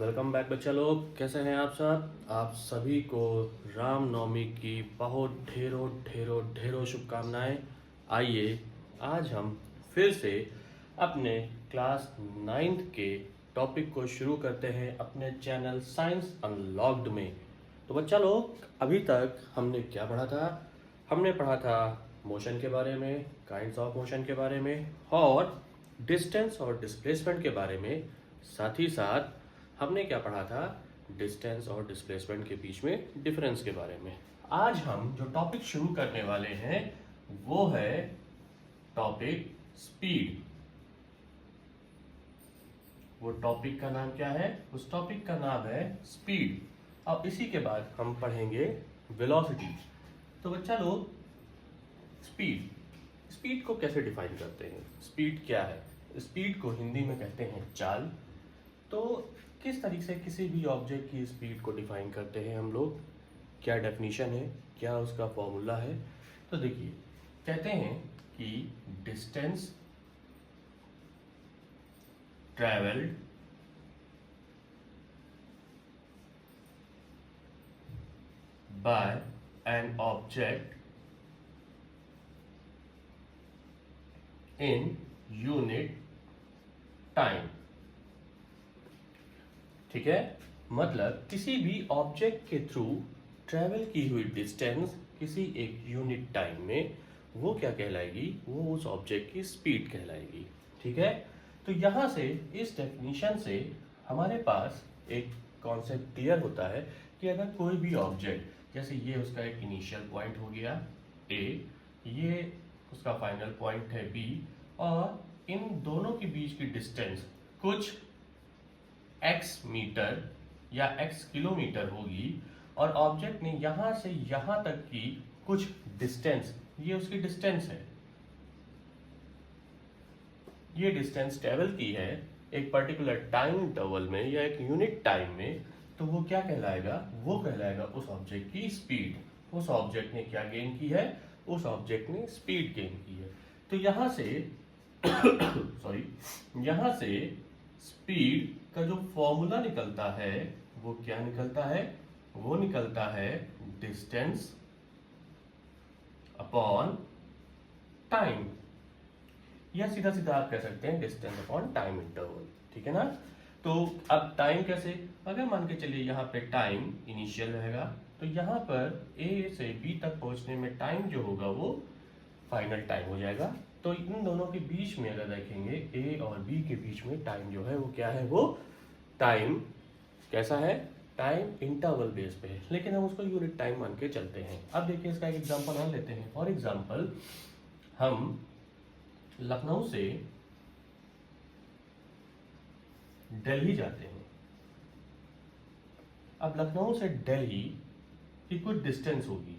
Welcome back बच्चा लोग, कैसे हैं आप सब। आप सभी को रामनवमी की बहुत ढेरों ढेरों ढेरों शुभकामनाएं। आइए आज हम फिर से अपने क्लास 9th के टॉपिक को शुरू करते हैं अपने चैनल साइंस अनलॉक्ड में। तो बच्चा लोग, अभी तक हमने क्या पढ़ा था। हमने पढ़ा था मोशन के बारे में, काइंड्स ऑफ मोशन के बारे में और डिस्टेंस और डिस्प्लेसमेंट के बारे में। साथ ही साथ हमने क्या पढ़ा था, डिस्टेंस और डिस्प्लेसमेंट के बीच में डिफरेंस के बारे में। आज हम जो टॉपिक शुरू करने वाले हैं वो है टॉपिक स्पीड। वो टॉपिक का नाम क्या है? उस टॉपिक का नाम है स्पीड। और इसी के बाद हम पढ़ेंगे वेलोसिटी। तो बच्चा लोग, स्पीड स्पीड को कैसे डिफाइन करते हैं? स्पीड क्या है? स्पीड को हिंदी में कहते हैं चाल। तो किस तरीके से किसी भी ऑब्जेक्ट की स्पीड को डिफाइन करते हैं हम लोग? क्या डेफिनेशन है, क्या उसका फॉर्मूला है? तो देखिए, कहते हैं कि distance travelled by an object in unit time. ठीक है, मतलब किसी भी ऑब्जेक्ट के थ्रू ट्रेवल की हुई डिस्टेंस किसी एक यूनिट टाइम में वो क्या कहलाएगी? वो उस ऑब्जेक्ट की स्पीड कहलाएगी। ठीक है, तो यहाँ से इस डेफिनेशन से हमारे पास एक कॉन्सेप्ट क्लियर होता है कि अगर कोई भी ऑब्जेक्ट, जैसे ये उसका एक इनिशियल पॉइंट हो गया ए, ये उसका फाइनल पॉइंट है बी, और इन दोनों के बीच की डिस्टेंस कुछ x मीटर या x किलोमीटर होगी, और ऑब्जेक्ट ने यहां से यहां तक की कुछ डिस्टेंस, ये उसकी डिस्टेंस है, ये डिस्टेंस ट्रेवल की है एक पर्टिकुलर टाइम इंटरवल में या एक यूनिट टाइम में, तो वो क्या कहलाएगा? वो कहलाएगा उस ऑब्जेक्ट की स्पीड। उस ऑब्जेक्ट ने क्या गेन की है? उस ऑब्जेक्ट ने स्पीड गेन की है। तो यहां से सॉरी, यहां से स्पीड का जो फॉर्मूला निकलता है वो क्या निकलता है? वो निकलता है डिस्टेंस अपॉन टाइम, या सीधा सीधा आप कह सकते हैं डिस्टेंस अपॉन टाइम इंटरवल। ठीक है ना? तो अब टाइम कैसे? अगर मान के चलिए यहाँ पे टाइम इनिशियल रहेगा, तो यहाँ पर ए से बी तक पहुंचने में टाइम जो होगा वो फाइनल टाइम हो जाएगा। तो इन दोनों के बीच में अगर देखेंगे, ए और बी के बीच में टाइम जो है वो क्या है? वो टाइम कैसा है? टाइम इंटरवल बेस पे है, लेकिन हम उसको यूनिट टाइम मान के चलते हैं। अब देखिए, इसका एक एग्जांपल और लेते हैं। फॉर एग्जांपल, हम लखनऊ से दिल्ली जाते हैं। अब लखनऊ से दिल्ली की कुछ डिस्टेंस होगी,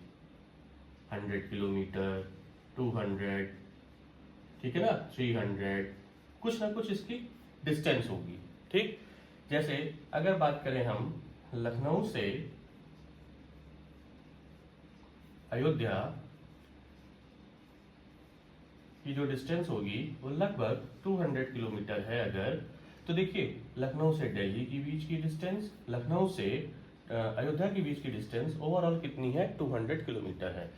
100 किलोमीटर, 200, ठीक है ना, 300, कुछ ना कुछ इसकी डिस्टेंस होगी। ठीक, जैसे अगर बात करें हम लखनऊ से अयोध्या की जो डिस्टेंस होगी वो लगभग 200 किलोमीटर है अगर, तो देखिए लखनऊ से दिल्ली के बीच की डिस्टेंस, लखनऊ से अयोध्या के बीच की डिस्टेंस ओवरऑल कितनी है? 200 किलोमीटर है।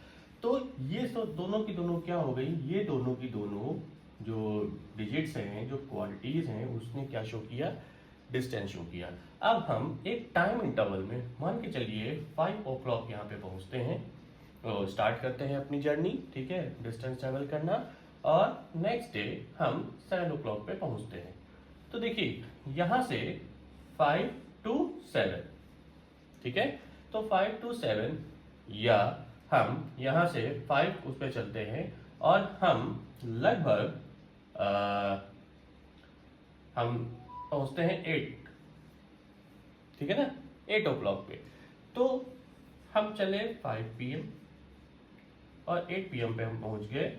तो ये तो दोनों की दोनों क्या हो गई? ये दोनों की दोनों जो डिजिट्स हैं, जो क्वांटिटीज हैं, उसने क्या शो किया? डिस्टेंस शो किया। अब हम एक टाइम इंटरवल में मान के चलिए 5 o'clock यहाँ पे पहुँचते हैं, स्टार्ट करते हैं अपनी जर्नी। ठीक है, डिस्टेंस ट्रेवल करना, और नेक्स्ट डे हम 7 o'clock पे पहुँचते हैं। तो देखिए यहाँ से 5 to 7, ठीक है, तो 5 to 7, या हम यहाँ से 5 उस पर चलते हैं और हम लगभग हम पहुंचते हैं 8, ठीक है ना, 8 o'clock पे। तो हम चले 5 PM और 8 PM पे हम पहुंच गए।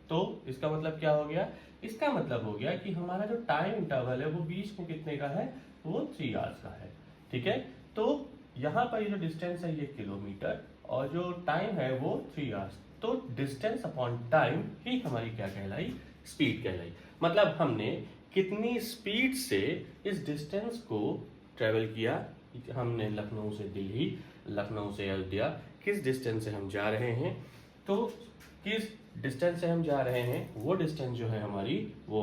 तो इसका मतलब क्या हो गया? इसका मतलब हो गया कि हमारा जो टाइम इंटरवल है वो बीच में कितने का है? वो 3 आवर्स का है। ठीक है, तो यहाँ पर ये जो डिस्टेंस है ये किलोमीटर, और जो टाइम है वो 3 आवर्स। तो डिस्टेंस अपॉन टाइम ही हमारी क्या कहलाई? स्पीड कहलाई। मतलब हमने कितनी स्पीड से इस डिस्टेंस को ट्रेवल किया, हमने लखनऊ से दिल्ली, लखनऊ से अयोध्या, किस डिस्टेंस से हम जा रहे हैं, तो किस डिस्टेंस से हम जा रहे हैं वो डिस्टेंस जो है हमारी वो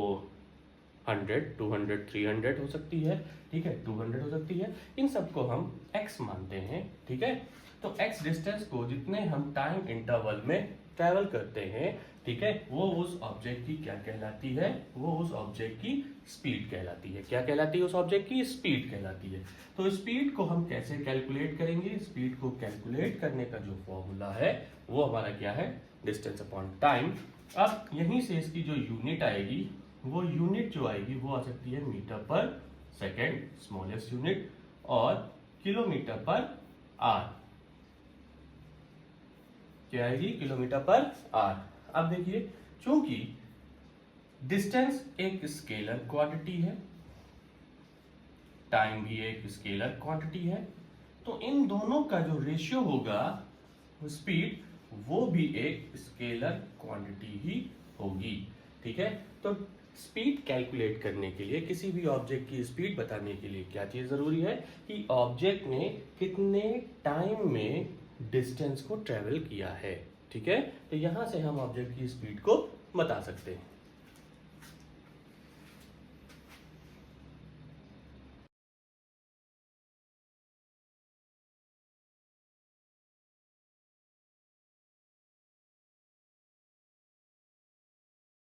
100, 200, 300 हो सकती है, ठीक है, 200 हो सकती है। इन सबको हम x मानते हैं, ठीक है। तो x डिस्टेंस को जितने हम टाइम इंटरवल में ट्रैवल करते हैं, ठीक है, वो उस ऑब्जेक्ट की क्या कहलाती है, वो उस ऑब्जेक्ट की स्पीड कहलाती है। क्या कहलाती है? उस ऑब्जेक्ट की स्पीड कहलाती है। तो स्पीड को हम कैसे कैलकुलेट करेंगे? स्पीड को कैलकुलेट करने का जो फॉर्मूला है वो हमारा क्या है? Distance upon time. अब यहीं से इसकी जो यूनिट आएगी, वो यूनिट जो आएगी वो आ सकती है मीटर पर सेकेंड, स्मॉलेस्ट यूनिट, और किलोमीटर पर आर। क्या आएगी? किलोमीटर पर आर। अब देखिए, चूंकि डिस्टेंस एक स्केलर क्वांटिटी है, टाइम भी एक स्केलर क्वांटिटी है, तो इन दोनों का जो रेशियो होगा स्पीड, वो भी एक स्केलर क्वांटिटी ही होगी, ठीक है। तो स्पीड कैलकुलेट करने के लिए, किसी भी ऑब्जेक्ट की स्पीड बताने के लिए क्या चीज जरूरी है कि ऑब्जेक्ट ने कितने टाइम में डिस्टेंस को ट्रेवल किया है, ठीक है। तो यहां से हम ऑब्जेक्ट की स्पीड को बता सकते हैं।